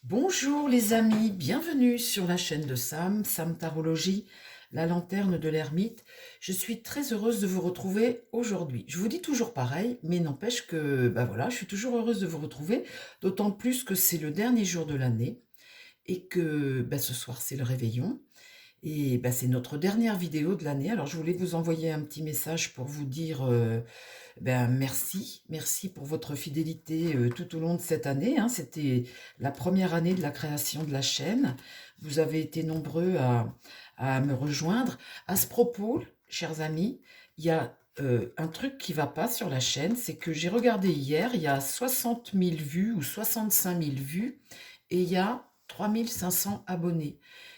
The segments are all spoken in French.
Bonjour les amis, bienvenue sur la chaîne de Sam, Sam Tarologie, la lanterne de l'ermite. Je suis très heureuse de vous retrouver aujourd'hui. Je vous dis toujours pareil, mais n'empêche que voilà, je suis toujours heureuse de vous retrouver, d'autant plus que c'est le dernier jour de l'année et que ce soir c'est le réveillon. Et c'est notre dernière vidéo de l'année. Alors je voulais vous envoyer un petit message pour vous dire merci. Merci pour votre fidélité tout au long de cette année, hein. C'était la première année de la création de la chaîne. Vous avez été nombreux à me rejoindre. À ce propos, chers amis, il y a un truc qui va pas sur la chaîne, c'est que j'ai regardé hier, il y a 60 000 vues ou 65 000 vues et il y a 3 500 abonnés.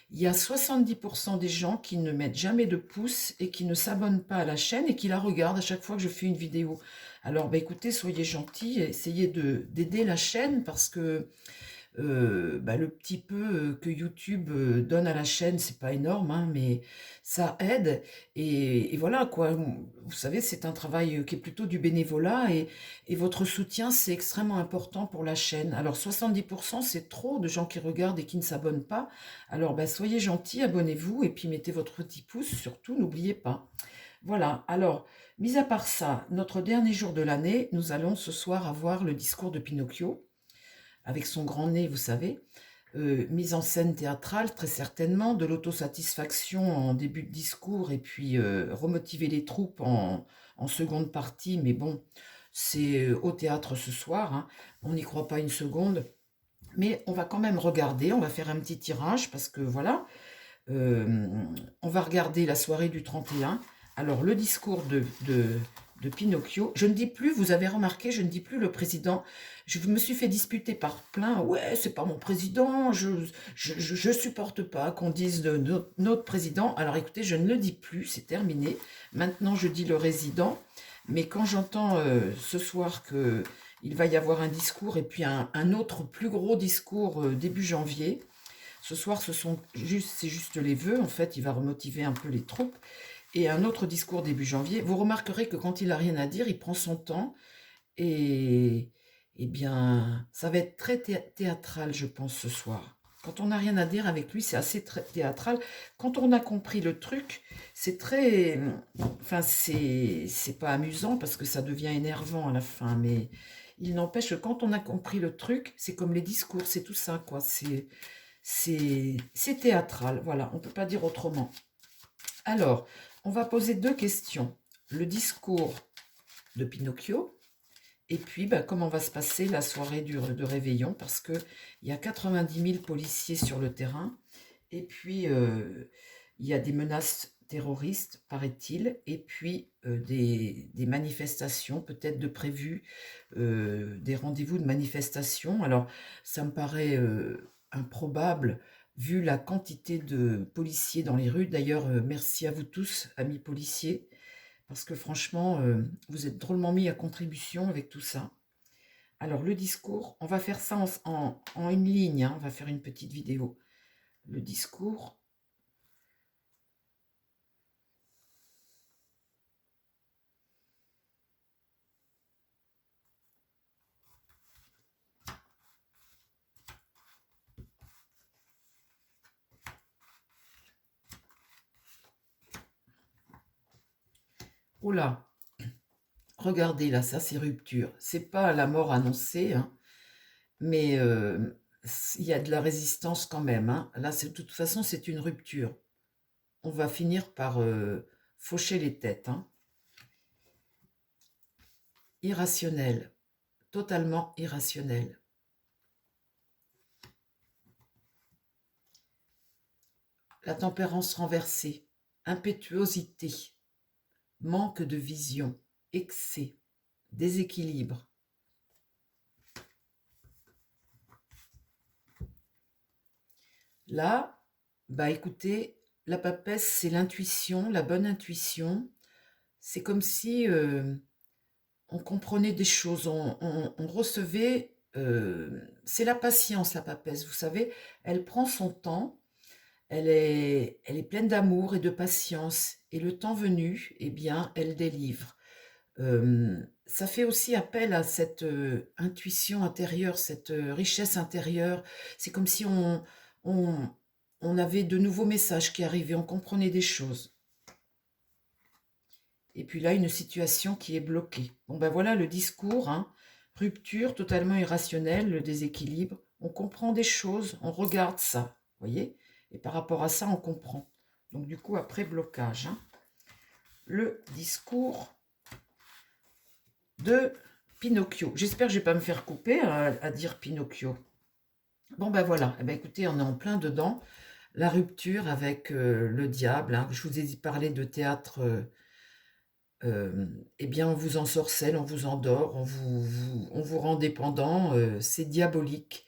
Il y a 70% des gens qui ne mettent jamais de pouce et qui ne s'abonnent pas à la chaîne et qui la regardent à chaque fois que je fais une vidéo. Alors, écoutez, soyez gentils, essayez d'aider la chaîne parce que le petit peu que YouTube donne à la chaîne, c'est pas énorme, hein, mais ça aide. Et voilà, quoi. Vous savez, c'est un travail qui est plutôt du bénévolat et votre soutien, c'est extrêmement important pour la chaîne. Alors, 70%, c'est trop de gens qui regardent et qui ne s'abonnent pas. Alors, soyez gentils, abonnez-vous et puis mettez votre petit pouce, surtout, n'oubliez pas. Voilà, alors, mis à part ça, notre dernier jour de l'année, nous allons ce soir avoir le discours de Pinocchio avec son grand nez, vous savez, mise en scène théâtrale très certainement, de l'autosatisfaction en début de discours et puis remotiver les troupes en seconde partie, mais bon, c'est au théâtre ce soir, hein, on n'y croit pas une seconde, mais on va quand même regarder, on va faire un petit tirage parce que voilà, euh, on va regarder la soirée du 31. Alors, le discours de Pinocchio, je ne dis plus, vous avez remarqué, je ne dis plus le président. Je me suis fait disputer par plein. Ouais, c'est pas mon président, je supporte pas qu'on dise de notre président. Alors écoutez, je ne le dis plus, c'est terminé. Maintenant, je dis le résident. Mais quand j'entends ce soir que il va y avoir un discours et puis un autre plus gros discours début janvier, ce soir, c'est juste les vœux. En fait, il va remotiver un peu les troupes. Et un autre discours début janvier. Vous remarquerez que quand il a rien à dire, il prend son temps. Et, eh bien, ça va être très théâtral, je pense, ce soir. Quand on n'a rien à dire avec lui, c'est assez théâtral. Quand on a compris le truc, c'est très... Enfin, c'est pas amusant parce que ça devient énervant à la fin. Mais il n'empêche que quand on a compris le truc, c'est comme les discours, c'est tout ça, quoi. C'est théâtral, voilà, on ne peut pas dire autrement. Alors, on va poser deux questions. Le discours de Pinocchio, et puis comment va se passer la soirée de réveillon, parce qu'il y a 90 000 policiers sur le terrain, et puis il y a des menaces terroristes, paraît-il, et puis des manifestations, peut-être de prévues, des rendez-vous de manifestation. Alors, ça me paraît improbable, vu la quantité de policiers dans les rues. D'ailleurs, merci à vous tous, amis policiers, parce que franchement, vous êtes drôlement mis à contribution avec tout ça. Alors, le discours, on va faire ça en une ligne, hein, on va faire une petite vidéo. Le discours. Oh là, regardez là, ça c'est rupture. C'est pas la mort annoncée, hein, mais il y a de la résistance quand même, hein. Là, de toute façon, c'est une rupture. On va finir par faucher les têtes, hein. Irrationnel, totalement irrationnel. La tempérance renversée, impétuosité, manque de vision, excès, déséquilibre. Là, écoutez, la papesse, c'est l'intuition, la bonne intuition. C'est comme si on comprenait des choses, on recevait. C'est la patience, la papesse, vous savez. Elle prend son temps, elle est pleine d'amour et de patience. Et le temps venu, eh bien, elle délivre. Ça fait aussi appel à cette intuition intérieure, cette richesse intérieure. C'est comme si on, on avait de nouveaux messages qui arrivaient, on comprenait des choses. Et puis là, une situation qui est bloquée. Bon ben voilà le discours, hein. Rupture totalement irrationnelle, le déséquilibre. On comprend des choses, on regarde ça, voyez. Et par rapport à ça, on comprend. Donc du coup, après blocage, hein. Le discours de Pinocchio. J'espère que je ne vais pas me faire couper à dire Pinocchio. Bon ben voilà, eh ben, écoutez, on est en plein dedans. La rupture avec le diable, hein. Je vous ai parlé de théâtre, eh bien on vous ensorcelle, on vous endort, on vous rend dépendant, c'est diabolique.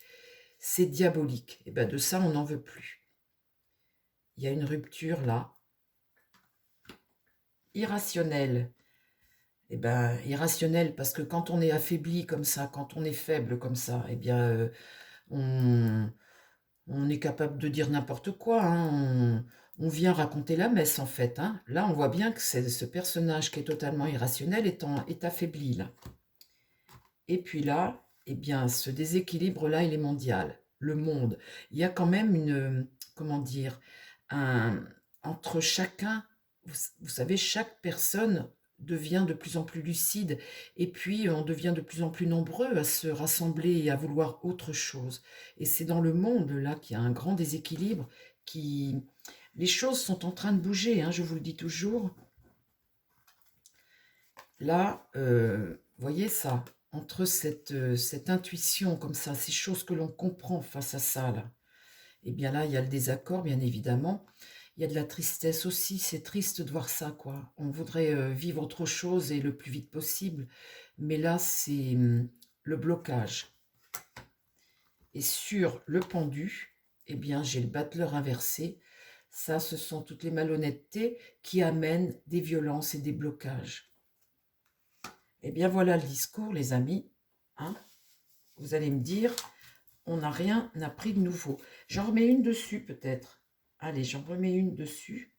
C'est diabolique. Et ben de ça, on n'en veut plus. Il y a une rupture là, irrationnelle. Eh ben, irrationnelle parce que quand on est affaibli comme ça, quand on est faible comme ça, eh bien, on, on est capable de dire n'importe quoi, hein. On vient raconter la messe, en fait, hein. Là, on voit bien que ce personnage qui est totalement irrationnel est affaibli, là. Et puis là, eh bien, ce déséquilibre-là, il est mondial. Le monde. Il y a quand même une, comment dire, un, entre chacun, vous savez, chaque personne devient de plus en plus lucide et puis on devient de plus en plus nombreux à se rassembler et à vouloir autre chose. Et c'est dans le monde là qu'il y a un grand déséquilibre, qui les choses sont en train de bouger, hein, je vous le dis toujours. Là, voyez ça, entre cette intuition comme ça, ces choses que l'on comprend face à ça, là, et bien là, il y a le désaccord, bien évidemment. Il y a de la tristesse aussi, c'est triste de voir ça, quoi. On voudrait vivre autre chose et le plus vite possible, mais là, c'est le blocage. Et sur le pendu, eh bien, j'ai le battleur inversé. Ça, ce sont toutes les malhonnêtetés qui amènent des violences et des blocages. Eh bien, voilà le discours, les amis. Hein, vous allez me dire, on n'a rien appris de nouveau. J'en remets une dessus, peut-être. Allez, j'en remets une dessus.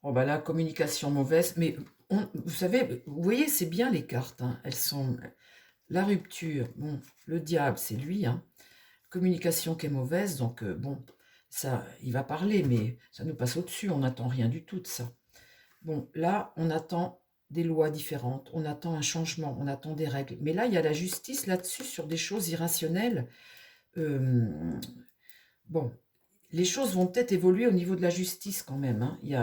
Oh bah là, communication mauvaise, mais vous savez, vous voyez, c'est bien les cartes, hein. Elles sont la rupture. Bon, le diable, c'est lui, hein. Communication qui est mauvaise, donc bon, ça, il va parler, mais ça nous passe au-dessus, on n'attend rien du tout de ça. Bon, là, on attend des lois différentes, on attend un changement, on attend des règles. Mais là, il y a la justice là-dessus sur des choses irrationnelles. Bon, les choses vont peut-être évoluer au niveau de la justice quand même, hein. Il y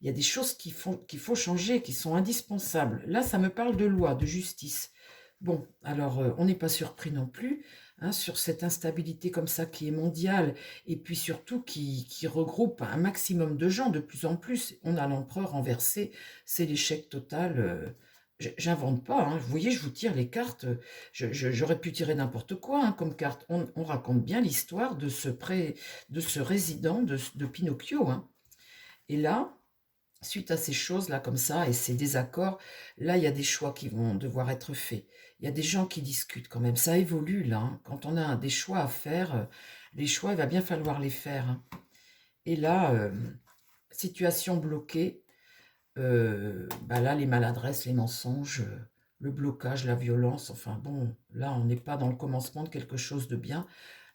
a des choses qu'il faut changer, qui sont indispensables. Là, ça me parle de loi, de justice. Bon, alors, on n'est pas surpris non plus, hein, sur cette instabilité comme ça qui est mondiale, et puis surtout qui regroupe un maximum de gens de plus en plus. On a l'empereur renversé, c'est l'échec total. J'invente pas, hein. Vous voyez, je vous tire les cartes. J'aurais pu tirer n'importe quoi, hein, comme carte. On raconte bien l'histoire de de ce résident de Pinocchio, hein. Et là, suite à ces choses-là comme ça et ces désaccords, là, il y a des choix qui vont devoir être faits. Il y a des gens qui discutent quand même. Ça évolue là, hein. Quand on a des choix à faire, les choix, il va bien falloir les faire, hein. Et là, situation bloquée. Bah là, les maladresses, les mensonges, le blocage, la violence, enfin bon, là, on n'est pas dans le commencement de quelque chose de bien.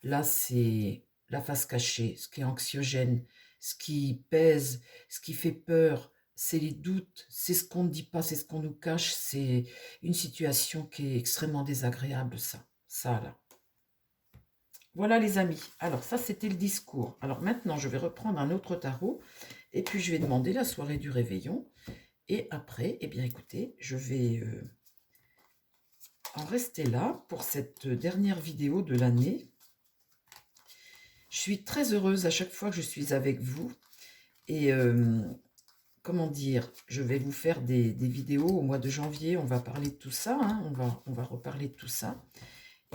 Là, c'est la face cachée, ce qui est anxiogène, ce qui pèse, ce qui fait peur, c'est les doutes, c'est ce qu'on ne dit pas, c'est ce qu'on nous cache, c'est une situation qui est extrêmement désagréable, ça là. Voilà les amis, alors ça c'était le discours. Alors maintenant je vais reprendre un autre tarot et puis je vais demander la soirée du réveillon. Et après, eh bien écoutez, je vais en rester là pour cette dernière vidéo de l'année. Je suis très heureuse à chaque fois que je suis avec vous. Et comment dire, je vais vous faire des vidéos au mois de janvier. On va parler de tout ça, hein, on va reparler de tout ça.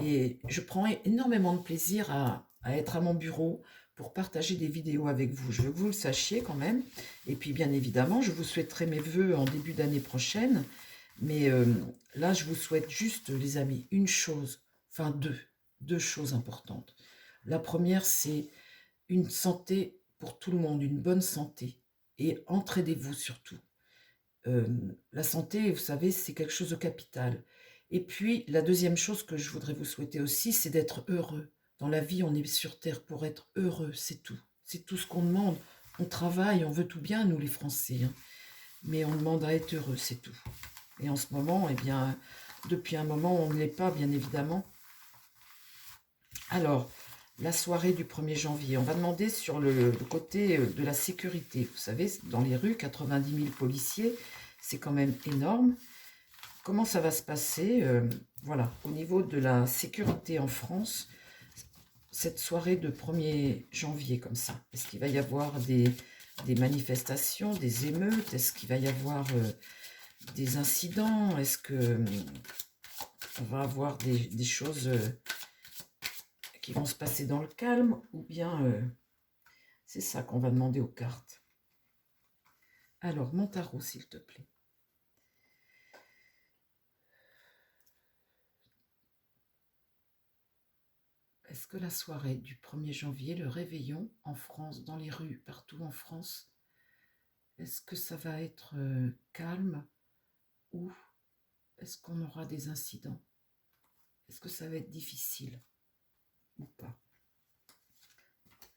Et je prends énormément de plaisir à être à mon bureau pour partager des vidéos avec vous. Je veux que vous le sachiez quand même. Et puis bien évidemment, je vous souhaiterai mes vœux en début d'année prochaine. Mais là, je vous souhaite juste, les amis, une chose. enfin deux choses importantes. La première, c'est une santé pour tout le monde, une bonne santé. Et entraidez-vous surtout. La santé, vous savez, c'est quelque chose de capital. Et puis, la deuxième chose que je voudrais vous souhaiter aussi, c'est d'être heureux. Dans la vie, on est sur Terre pour être heureux, c'est tout. C'est tout ce qu'on demande. On travaille, on veut tout bien, nous les Français, hein. Mais on demande à être heureux, c'est tout. Et en ce moment, eh bien, depuis un moment, on ne l'est pas, bien évidemment. Alors, la soirée du 1er janvier, on va demander sur le côté de la sécurité. Vous savez, dans les rues, 90 000 policiers, c'est quand même énorme. Comment ça va se passer? Voilà, au niveau de la sécurité en France, cette soirée de 1er janvier comme ça, est-ce qu'il va y avoir des manifestations, des émeutes? Est-ce qu'il va y avoir des incidents? Est-ce que on va avoir des choses qui vont se passer dans le calme? Ou bien c'est ça qu'on va demander aux cartes. Alors, mon tarot, s'il te plaît. Est-ce que la soirée du 1er janvier, le réveillon en France, dans les rues, partout en France, est-ce que ça va être calme ou est-ce qu'on aura des incidents? Est-ce que ça va être difficile ou pas?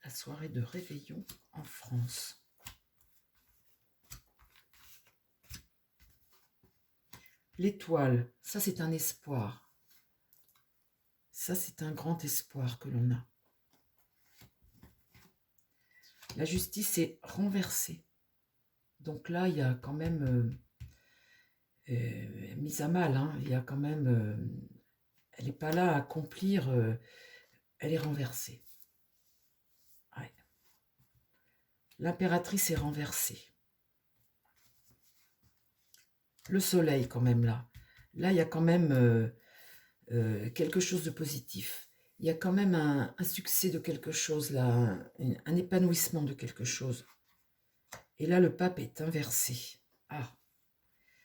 La soirée de réveillon en France. L'étoile, ça c'est un espoir. Ça c'est un grand espoir que l'on a. La justice est renversée. Donc là, il y a quand même mise à mal. Hein. Il y a quand même... elle n'est pas là à accomplir. Elle est renversée. Ouais. L'impératrice est renversée. Le soleil quand même là. Là, il y a quand même quelque chose de positif. Il y a quand même un succès de quelque chose là, un épanouissement de quelque chose. Et là, le pape est inversé. Ah,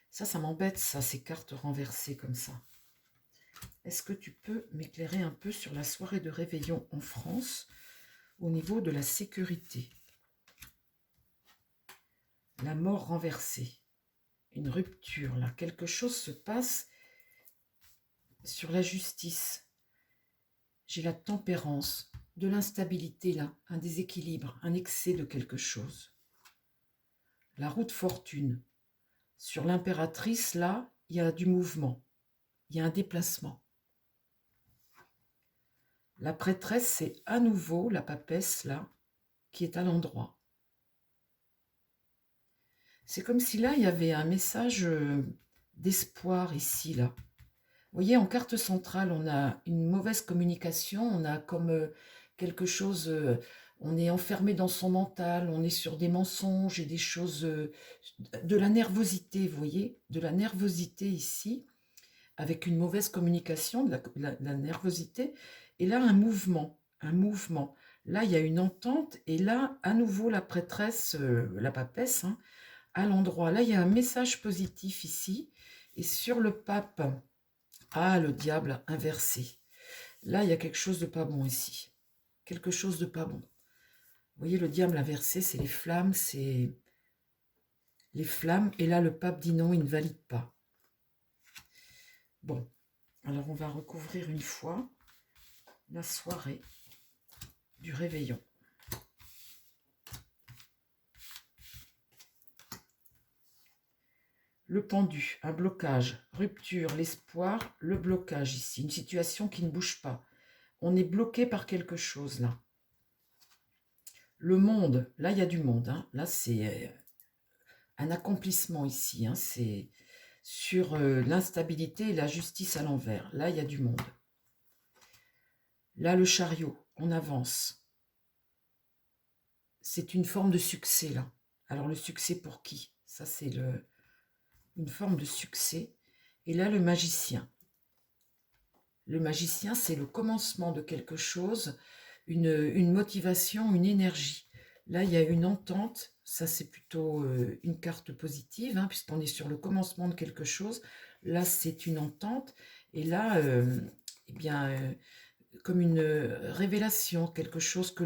ça m'embête, ça, ces cartes renversées comme ça. Est-ce que tu peux m'éclairer un peu sur la soirée de réveillon en France au niveau de la sécurité? La mort renversée. Une rupture, là. Quelque chose se passe sur la justice. J'ai la tempérance, de l'instabilité, là. Un déséquilibre, un excès de quelque chose. La roue de fortune. Sur l'impératrice, là, il y a du mouvement. Il y a un déplacement. La prêtresse, c'est à nouveau la papesse, là, qui est à l'endroit. C'est comme si là, il y avait un message d'espoir ici, là. Vous voyez, en carte centrale, on a une mauvaise communication, on a comme quelque chose, on est enfermé dans son mental, on est sur des mensonges et des choses, de la nervosité, vous voyez, de la nervosité ici, avec une mauvaise communication, de la nervosité, et là, un mouvement, un mouvement. Là, il y a une entente, et là, à nouveau, la prêtresse, la papesse, hein, à l'endroit. Là, il y a un message positif ici, et sur le pape, ah, le diable inversé. Là, il y a quelque chose de pas bon ici. Quelque chose de pas bon. Vous voyez, le diable inversé, c'est les flammes, c'est les flammes. Et là, le pape dit non, il ne valide pas. Bon, alors on va recouvrir une fois la soirée du réveillon. Le pendu, un blocage, rupture, l'espoir, le blocage ici. Une situation qui ne bouge pas. On est bloqué par quelque chose là. Le monde, là il y a du monde. Hein. Là c'est un accomplissement ici. Hein. C'est sur l'instabilité et la justice à l'envers. Là il y a du monde. Là le chariot, on avance. C'est une forme de succès là. Alors le succès pour qui? Ça c'est une forme de succès. Et là le magicien. Le magicien, c'est le commencement de quelque chose, une motivation, une énergie. Là, il y a une entente, ça c'est plutôt une carte positive, hein, puisqu'on est sur le commencement de quelque chose. Là, c'est une entente, et là, eh bien, comme une révélation, quelque chose que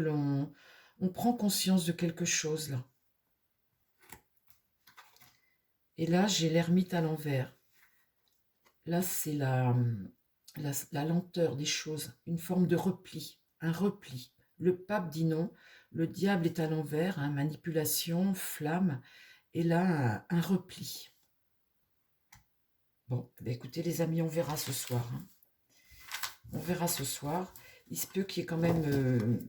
on prend conscience de quelque chose là. Et là, j'ai l'ermite à l'envers. Là, c'est la lenteur des choses, une forme de repli, un repli. Le pape dit non, le diable est à l'envers, hein, manipulation, flamme, et là, un repli. Bon, bah écoutez les amis, on verra ce soir. Hein. On verra ce soir. Il se peut qu'il y ait quand même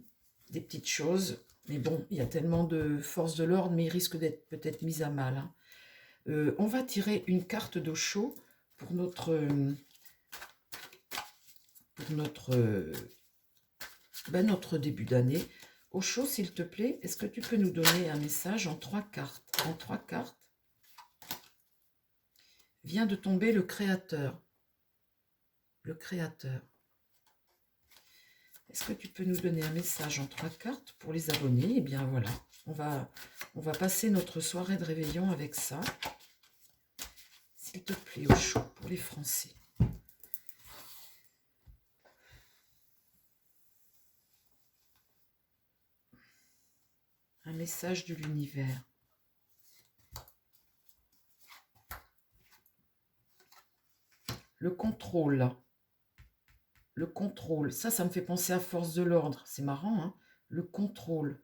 des petites choses, mais bon, il y a tellement de forces de l'ordre, mais il risque d'être peut-être mis à mal. Hein. On va tirer une carte d'Osho pour notre notre début d'année. Osho, s'il te plaît, est-ce que tu peux nous donner un message en 3 cartes? En 3 cartes, vient de tomber le Créateur. Le Créateur. Est-ce que tu peux nous donner un message en 3 cartes pour les abonnés? Eh bien voilà, on va passer notre soirée de réveillon avec ça. S'il te plaît, Osho, pour les Français. Un message de l'univers. Le contrôle. Le contrôle. Ça me fait penser à force de l'ordre. C'est marrant, hein? Le contrôle.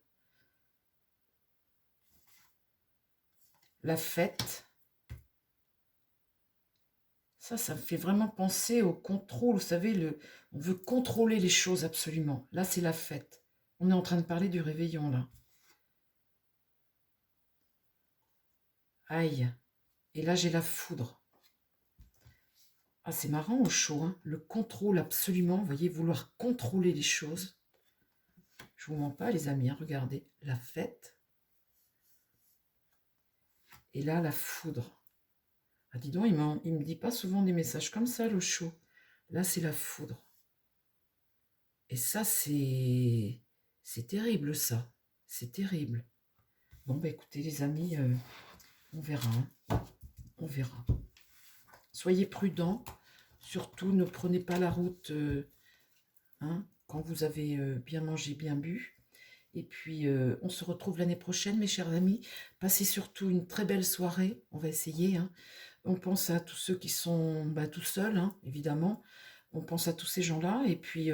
La fête. Ça me fait vraiment penser au contrôle. Vous savez, on veut contrôler les choses absolument. Là, c'est la fête. On est en train de parler du réveillon, là. Aïe. Et là, j'ai la foudre. Ah, c'est marrant au chaud, hein. Le contrôle absolument. Vous voyez, vouloir contrôler les choses. Je vous mens pas, les amis. Hein, regardez. La fête. Et là, la foudre. Ah, dis donc, il me dit pas souvent des messages comme ça, le chaud. Là, c'est la foudre. Et ça, c'est terrible, ça. C'est terrible. Bon, bah écoutez, les amis, on verra. Hein. On verra. Soyez prudents. Surtout, ne prenez pas la route hein, quand vous avez bien mangé, bien bu. Et puis, on se retrouve l'année prochaine, mes chers amis. Passez surtout une très belle soirée. On va essayer. Hein. On pense à tous ceux qui sont tout seuls, hein, évidemment. On pense à tous ces gens-là. Et puis,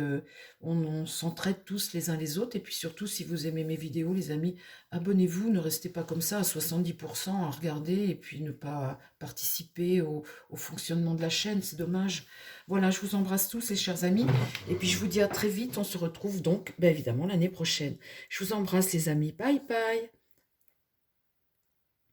on s'entraide tous les uns les autres. Et puis surtout, si vous aimez mes vidéos, les amis, abonnez-vous. Ne restez pas comme ça à 70% à regarder et puis ne pas participer au fonctionnement de la chaîne. C'est dommage. Voilà, je vous embrasse tous, les chers amis. Et puis, je vous dis à très vite. On se retrouve donc, évidemment, l'année prochaine. Je vous embrasse, les amis. Bye, bye.